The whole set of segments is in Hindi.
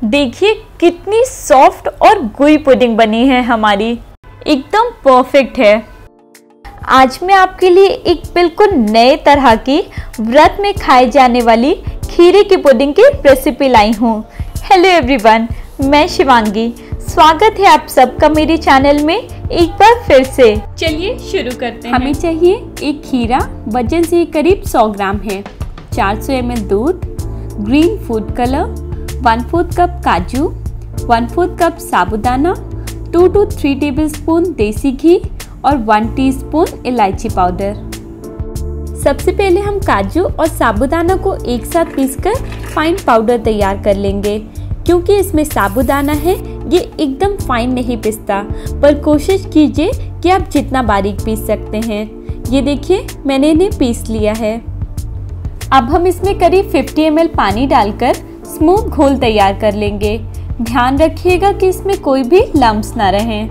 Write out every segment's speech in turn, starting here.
देखिए कितनी सॉफ्ट और गुई पुडिंग बनी है हमारी, एकदम परफेक्ट है। आज मैं आपके लिए एक बिल्कुल नए तरह की व्रत में खाए जाने वाली खीरे की पुडिंग की रेसिपी लाई हूँ। हेलो एवरीवन, मैं शिवांगी, स्वागत है आप सबका मेरे चैनल में एक बार फिर से। चलिए शुरू करते हैं। हमें चाहिए एक खीरा, वजन से करीब 100 ग्राम है, 400 ml दूध, ग्रीन फूड कलर, 1/4 कप काजू, 1/4 कप साबुदाना, 2 to 3 टेबलस्पून देसी घी और 1 टीस्पून इलायची पाउडर। सबसे पहले हम काजू और साबुदाना को एक साथ पीसकर फाइन पाउडर तैयार कर लेंगे। क्योंकि इसमें साबुदाना है, ये एकदम फाइन नहीं पिसता, पर कोशिश कीजिए कि आप जितना बारीक पीस सकते हैं। ये देखिए मैंने इन्हें पीस लिया है। अब हम इसमें करीब 50 ml पानी डालकर स्मूथ घोल तैयार कर लेंगे। ध्यान रखिएगा कि इसमें कोई भी लम्प्स ना रहें।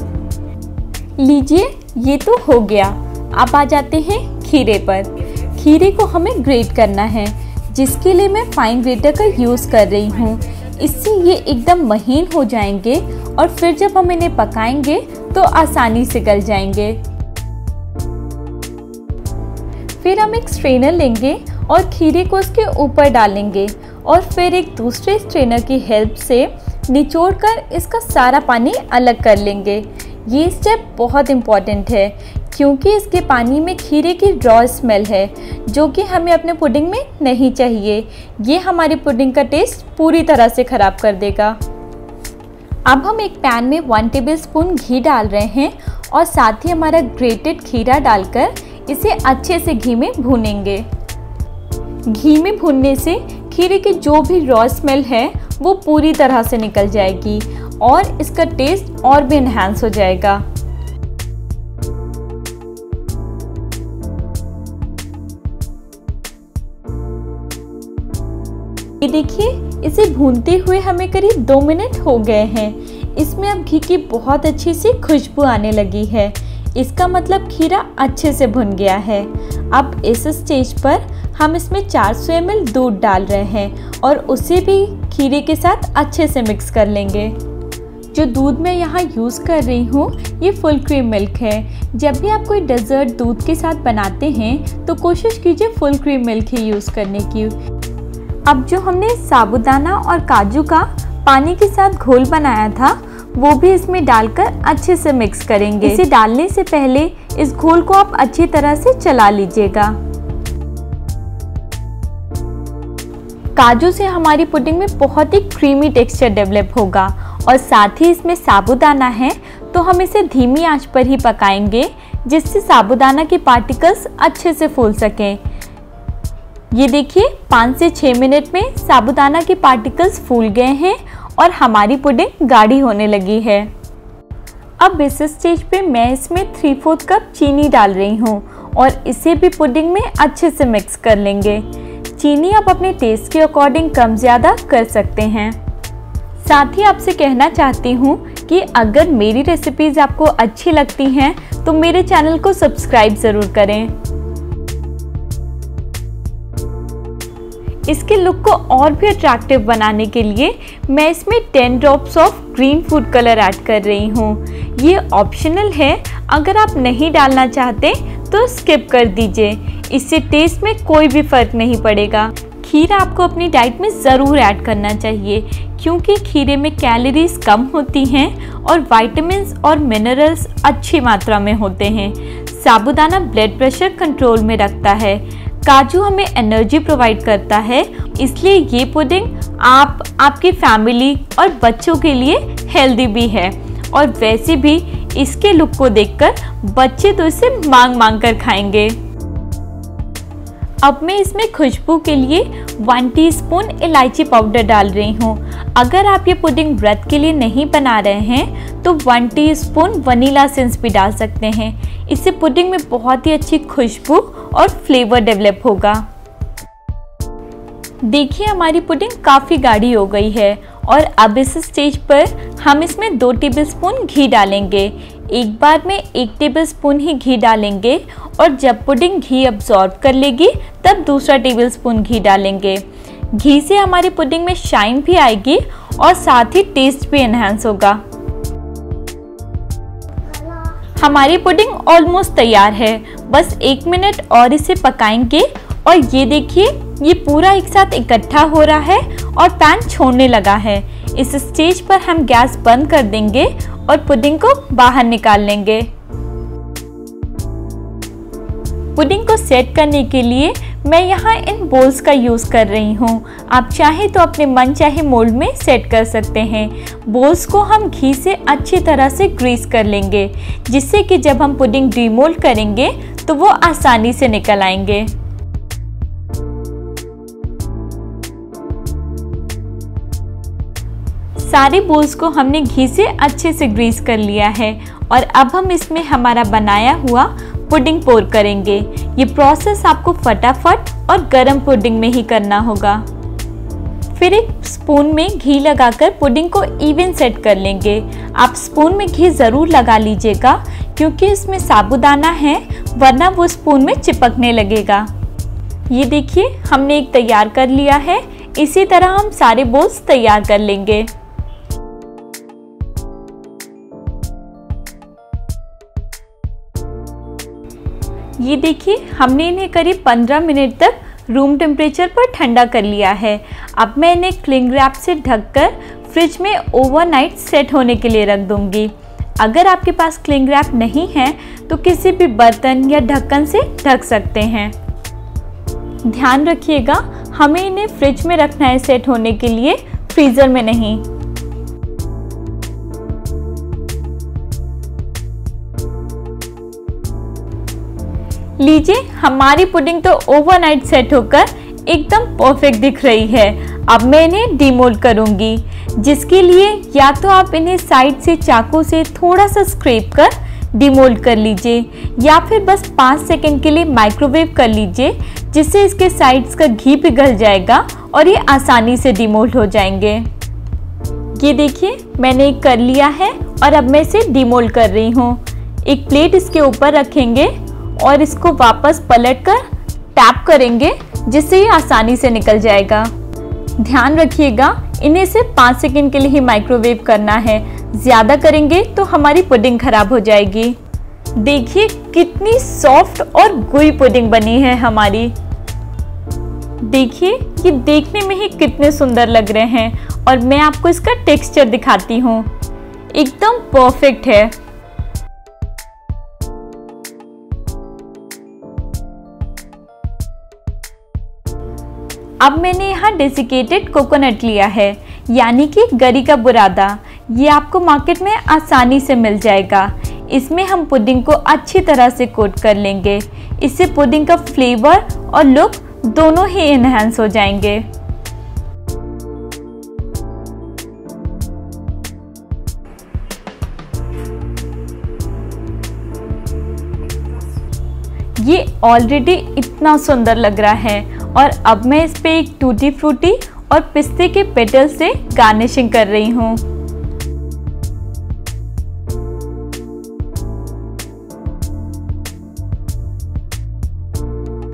लीजिए ये तो हो गया। अब आ जाते हैं खीरे पर। खीरे को हमें ग्रेट करना है, जिसके लिए मैं फाइन ग्रेटर का यूज़ कर रही हूँ। इससे ये एकदम महीन हो जाएंगे और फिर जब हम इन्हें पकाएंगे तो आसानी से गल जाएंगे। फिर हम एक स्ट्रेनर लेंगे और खीरे को उसके ऊपर डालेंगे और फिर एक दूसरे स्ट्रेनर की हेल्प से निचोड़कर इसका सारा पानी अलग कर लेंगे। ये स्टेप बहुत इम्पॉर्टेंट है क्योंकि इसके पानी में खीरे की रॉ स्मेल है, जो कि हमें अपने पुडिंग में नहीं चाहिए। ये हमारी पुडिंग का टेस्ट पूरी तरह से ख़राब कर देगा। अब हम एक पैन में 1 टेबलस्पून घी डाल रहे हैं और साथ ही हमारा ग्रेटेड खीरा डालकर इसे अच्छे से घी में भूनेंगे। घी में भूनने से खीरे की जो भी रॉ स्मेल है वो पूरी तरह से निकल जाएगी और इसका टेस्ट और भी एनहांस हो जाएगा। ये देखिए, इसे भूनते हुए हमें करीब 2 मिनट हो गए हैं। इसमें अब घी की बहुत अच्छी सी खुशबू आने लगी है। इसका मतलब खीरा अच्छे से भुन गया है। अब इस स्टेज पर हम इसमें 400 ml दूध डाल रहे हैं और उसे भी खीरे के साथ अच्छे से मिक्स कर लेंगे। जो दूध मैं यहाँ यूज़ कर रही हूँ ये फुल क्रीम मिल्क है। जब भी आप कोई डेजर्ट दूध के साथ बनाते हैं तो कोशिश कीजिए फुल क्रीम मिल्क ही यूज़ करने की। अब जो हमने साबुदाना और काजू का पानी के साथ घोल बनाया था वो भी इसमें डालकर अच्छे से मिक्स करेंगे। इसे डालने से पहले इस घोल को आप अच्छी तरह से चला लीजिएगा। काजू से हमारी पुडिंग में बहुत ही क्रीमी टेक्सचर डेवलप होगा और साथ ही इसमें साबुदाना है, तो हम इसे धीमी आंच पर ही पकाएंगे जिससे साबुदाना के पार्टिकल्स अच्छे से फूल सकें। ये देखिए 5 से 6 मिनट में साबुदाना के पार्टिकल्स फूल गए हैं और हमारी पुडिंग गाढ़ी होने लगी है। अब इस स्टेज पे मैं इसमें 3/4 कप चीनी डाल रही हूँ और इसे भी पुडिंग में अच्छे से मिक्स कर लेंगे। चीनी आप अपने टेस्ट के अकॉर्डिंग कम ज़्यादा कर सकते हैं। साथ ही आपसे कहना चाहती हूँ कि अगर मेरी रेसिपीज़ आपको अच्छी लगती हैं तो मेरे चैनल को सब्सक्राइब ज़रूर करें। इसके लुक को और भी अट्रैक्टिव बनाने के लिए मैं इसमें 10 drops of green food colour add कर रही हूँ। ये ऑप्शनल है, अगर आप नहीं डालना चाहते तो स्किप कर दीजिए। इससे टेस्ट में कोई भी फर्क नहीं पड़ेगा। खीरा आपको अपनी डाइट में ज़रूर ऐड करना चाहिए क्योंकि खीरे में कैलोरीज कम होती हैं और विटामिन्स और मिनरल्स अच्छी मात्रा में होते हैं। साबुदाना ब्लड प्रेशर कंट्रोल में रखता है। काजू हमें एनर्जी प्रोवाइड करता है, इसलिए ये पुडिंग आपकी फैमिली और बच्चों के लिए हेल्दी भी है। और वैसे भी इसके लुक को देखकर बच्चे तो इसे मांग कर खाएंगे। अब मैं इसमें खुशबू के लिए 1 टीस्पून इलायची पाउडर डाल रही हूँ। अगर आप ये पुडिंग व्रत के लिए नहीं बना रहे हैं तो 1 टीस्पून वनीला एसेंस भी डाल सकते हैं। इससे पुडिंग में बहुत ही अच्छी खुशबू और फ्लेवर डेवलप होगा। देखिए हमारी पुडिंग काफ़ी गाढ़ी हो गई है और अब इस स्टेज पर हम इसमें 2 टेबलस्पून घी डालेंगे। एक बार में 1 टेबलस्पून ही घी डालेंगे और जब पुडिंग घी अब्सॉर्ब कर लेगी तब दूसरा टेबलस्पून घी डालेंगे। घी से हमारी पुडिंग में शाइन भी आएगी और साथ ही टेस्ट भी एनहांस होगा। हमारी पुडिंग ऑलमोस्ट तैयार है, बस 1 मिनट और इसे पकाएंगे और ये देखिए ये पूरा एक साथ इकट्ठा हो रहा है और पैन छोड़ने लगा है। इस स्टेज पर हम गैस बंद कर देंगे और पुडिंग को बाहर निकाल लेंगे। पुडिंग को सेट करने के लिए मैं यहाँ इन बोल्स का यूज़ कर रही हूँ। आप चाहें तो अपने मन चाहे मोल्ड में सेट कर सकते हैं। बोल्स को हम घी से अच्छी तरह से ग्रीस कर लेंगे, जिससे कि जब हम पुडिंग डीमोल्ड करेंगे तो वो आसानी से निकल आएंगे। सारे बोल्स को हमने घी से अच्छे से ग्रीस कर लिया है और अब हम इसमें हमारा बनाया हुआ पुडिंग पोर करेंगे। ये प्रोसेस आपको फटाफट और गरम पुडिंग में ही करना होगा। फिर एक स्पून में घी लगाकर पुडिंग को इवन सेट कर लेंगे। आप स्पून में घी ज़रूर लगा लीजिएगा क्योंकि इसमें साबूदाना है, वरना वो स्पून में चिपकने लगेगा। ये देखिए हमने एक तैयार कर लिया है। इसी तरह हम सारे बोल्स तैयार कर लेंगे। ये देखिए हमने इन्हें करीब 15 मिनट तक रूम टेम्परेचर पर ठंडा कर लिया है। अब मैं इन्हें क्लिंग रैप से ढककर फ्रिज में ओवरनाइट सेट होने के लिए रख दूंगी। अगर आपके पास क्लिंग रैप नहीं है तो किसी भी बर्तन या ढक्कन से ढक सकते हैं। ध्यान रखिएगा हमें इन्हें फ्रिज में रखना है सेट होने के लिए, फ्रीजर में नहीं। लीजिए हमारी पुडिंग तो ओवरनाइट सेट होकर एकदम परफेक्ट दिख रही है। अब मैं इन्हें डीमोल्ड करूंगी, जिसके लिए या तो आप इन्हें साइड से चाकू से थोड़ा सा स्क्रैप कर डीमोल्ड कर लीजिए या फिर बस 5 सेकंड के लिए माइक्रोवेव कर लीजिए, जिससे इसके साइड्स का घी पिघल जाएगा और ये आसानी से डीमोल्ड हो जाएंगे। ये देखिए मैंने कर लिया है और अब मैं इसे डीमोल्ड कर रही हूँ। एक प्लेट इसके ऊपर रखेंगे और इसको वापस पलटकर टैप करेंगे, जिससे ये आसानी से निकल जाएगा। ध्यान रखिएगा इन्हें सिर्फ 5 सेकंड के लिए ही माइक्रोवेव करना है, ज़्यादा करेंगे तो हमारी पुडिंग खराब हो जाएगी। देखिए कितनी सॉफ्ट और गुई पुडिंग बनी है हमारी। देखिए ये देखने में ही कितने सुंदर लग रहे हैं और मैं आपको इसका टेक्सचर दिखाती हूँ, एकदम परफेक्ट है। अब मैंने यहाँ डेसिकेटेड कोकोनट लिया है, यानी कि गरी का बुरादा। ये आपको मार्केट में आसानी से मिल जाएगा। इसमें हम पुडिंग को अच्छी तरह से कोट कर लेंगे। इससे पुडिंग का फ्लेवर और लुक दोनों ही एनहांस हो जाएंगे। ये ऑलरेडी इतना सुंदर लग रहा है और अब मैं इस पे एक टूटी फ्रूटी और पिस्ते के पेटल से गार्निशिंग कर रही हूँ।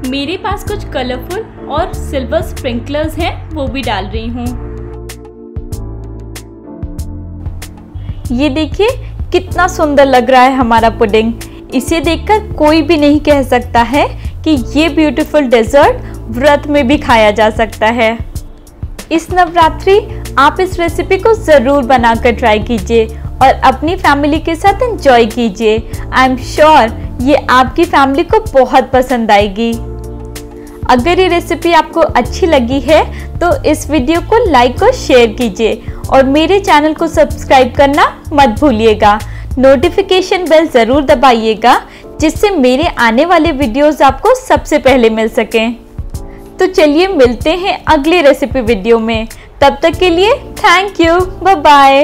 मेरे पास कुछ कलरफुल और सिल्वर स्प्रिंकलर्स हैं, वो भी डाल रही हूँ। ये देखिए कितना सुंदर लग रहा है हमारा पुडिंग। इसे देखकर कोई भी नहीं कह सकता है कि ये ब्यूटीफुल डेजर्ट व्रत में भी खाया जा सकता है। इस नवरात्रि आप इस रेसिपी को ज़रूर बनाकर ट्राई कीजिए और अपनी फैमिली के साथ एंजॉय कीजिए। आई एम श्योर ये आपकी फैमिली को बहुत पसंद आएगी। अगर ये रेसिपी आपको अच्छी लगी है तो इस वीडियो को लाइक और शेयर कीजिए और मेरे चैनल को सब्सक्राइब करना मत भूलिएगा। नोटिफिकेशन बेल ज़रूर दबाइएगा, जिससे मेरे आने वाले वीडियोस आपको सबसे पहले मिल सकें। तो चलिए मिलते हैं अगली रेसिपी वीडियो में। तब तक के लिए थैंक यू, बाय बाय।